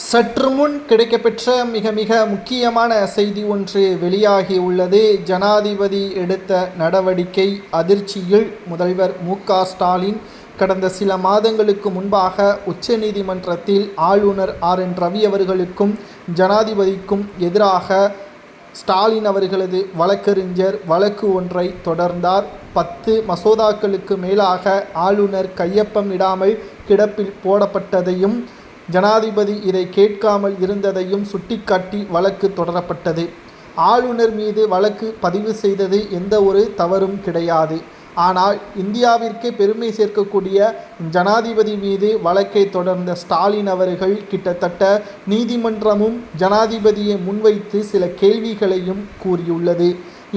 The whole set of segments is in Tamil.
சற்று முன் கிடைக்கப்பெற்ற மிக மிக முக்கியமான செய்தி ஒன்று வெளியாகி உள்ளது. ஜனாதிபதி எடுத்த நடவடிக்கை அதிர்ச்சியில் முதல்வர் மு.க.ஸ்டாலின் கடந்த சில மாதங்களுக்கு முன்பாக உச்சநீதிமன்றத்தில் ஆளுநர் ஆர்.என். ரவி அவர்களுக்கும் ஜனாதிபதிக்கும் எதிராக ஸ்டாலின் அவர்களது வழக்கறிஞர் வழக்கு ஒன்றை தொடர்ந்தார். 10 மசோதாக்களுக்கு மேலாக ஆளுநர் கையொப்பம் இடாமல் கிடப்பில் போடப்பட்டதையும் ஜனாதிபதி இதை கேட்காமல் இருந்ததையும் சுட்டிக்காட்டி வழக்கு தொடரப்பட்டது. ஆளுநர் மீது வழக்கு பதிவு செய்தது எந்த ஒரு தவறும் கிடையாது. ஆனால் இந்தியாவிற்கே பெருமை சேர்க்கக்கூடிய ஜனாதிபதி மீது வழக்கை தொடர்ந்த ஸ்டாலின் அவர்கள் கிட்டத்தட்ட நீதிமன்றமும் ஜனாதிபதியை முன்வைத்து சில கேள்விகளையும் கூறியுள்ளது.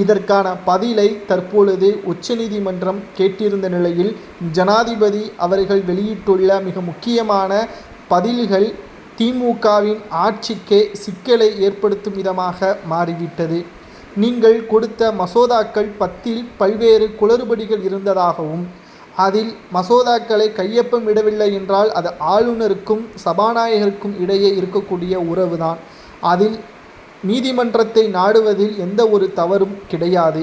இதற்கான பதிலை தற்பொழுது உச்சநீதிமன்றம் கேட்டிருந்த நிலையில் ஜனாதிபதி அவர்கள் வெளியிட்டுள்ள மிக முக்கியமான பதில்கள் திமுகவின் ஆட்சிக்கே சிக்கலை ஏற்படுத்தும் விதமாக மாறிவிட்டது. நீங்கள் கொடுத்த மசோதாக்கள் 10இல் பல்வேறு குளறுபடிகள் இருந்ததாகவும் அதில் மசோதாக்களை கையொப்பம் இடவில்லை என்றால் அது ஆளுநருக்கும் சபாநாயகருக்கும் இடையே இருக்கக்கூடிய உறவுதான். அதில் நீதிமன்றத்தை நாடுவதில் எந்த ஒரு தவறும் கிடையாது.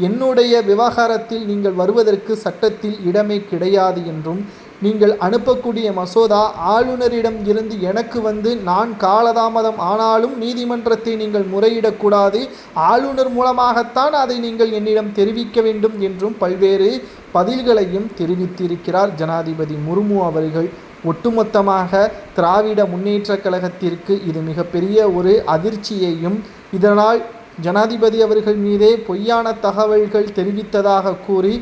என்னுடைய விவகாரத்தில் நீங்கள் வருவதற்கு சட்டத்தில் இடமே கிடையாது என்றும், நீங்கள் அனுப்பக்கூடிய மசோதா ஆளுநரிடம் இருந்து எனக்கு வந்து நான் காலதாமதம் ஆனாலும் நீதிமன்றத்தை நீங்கள் முறையிடக்கூடாது, ஆளுநர் மூலமாகத்தான் அதை நீங்கள் என்னிடம் தெரிவிக்க வேண்டும் என்றும் பல்வேறு பதில்களையும் தெரிவித்திருக்கிறார் ஜனாதிபதி முர்மு அவர்கள். ஒட்டுமொத்தமாக திராவிட முன்னேற்றக் கழகத்திற்கு இது மிகப்பெரிய ஒரு அதிர்ச்சியையும், இதனால் ஜனாதிபதி அவர்கள் மீதே பொய்யான தகவல்கள் தெரிவித்ததாக கூறி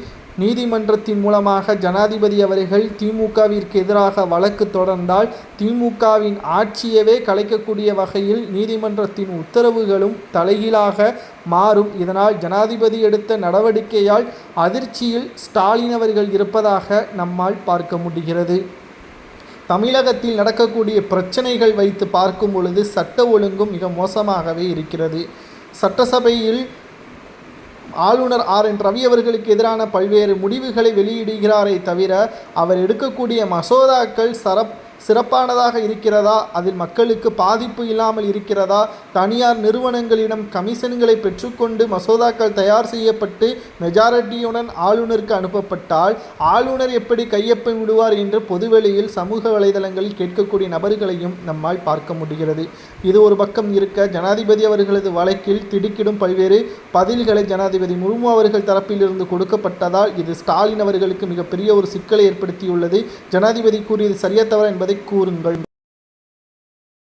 நீதிமன்றத்தின் மூலமாக ஜனாதிபதி அவர்கள் திமுகவிற்கு எதிராக வழக்கு தொடர்ந்தால் திமுகவின் ஆட்சியவே கலைக்கக்கூடிய வகையில் நீதிமன்றத்தின் உத்தரவுகளும் தலைகீழாக மாறும். இதனால் ஜனாதிபதி எடுத்த நடவடிக்கையால் அதிர்ச்சியில் ஸ்டாலின் அவர்கள் இருப்பதாக நம்மால் பார்க்க முடிகிறது. தமிழகத்தில் நடக்கக்கூடிய பிரச்சனைகள் வைத்து பார்க்கும் பொழுது சட்ட ஒழுங்கும் மிக மோசமாகவே இருக்கிறது. சட்டசபையில் ஆளுநர் ஆர்.என். ரவி அவர்களுக்கு எதிரான பல்வேறு முடிவுகளை வெளியிடுகிறாரே தவிர அவர் எடுக்கக்கூடிய மசோதாக்கள் சிறப்பானதாக இருக்கிறதா, அதில் மக்களுக்கு பாதிப்பு இல்லாமல் இருக்கிறதா, தனியார் நிறுவனங்களிடம் கமிஷன்களை பெற்றுக்கொண்டு மசோதாக்கள் தயார் செய்யப்பட்டு மெஜாரிட்டியுடன் ஆளுநருக்கு அனுப்பப்பட்டால் ஆளுநர் எப்படி கையொப்பம் விடுவார் என்று பொதுவெளியில் சமூக வலைதளங்களில் கேட்கக்கூடிய நபர்களையும் நம்மால் பார்க்க முடிகிறது. இது ஒரு பக்கம் இருக்க, ஜனாதிபதி அவர்களது வழக்கில் திடுக்கிடும் பல்வேறு பதில்களை ஜனாதிபதி முர்மு அவர்கள் தரப்பிலிருந்து கொடுக்கப்பட்டதால் இது ஸ்டாலின் அவர்களுக்கு மிகப்பெரிய ஒரு சிக்கலை ஏற்படுத்தியுள்ளது. ஜனாதிபதி கூறியது சரியா தவறா என்பதை கூறுங்கள்.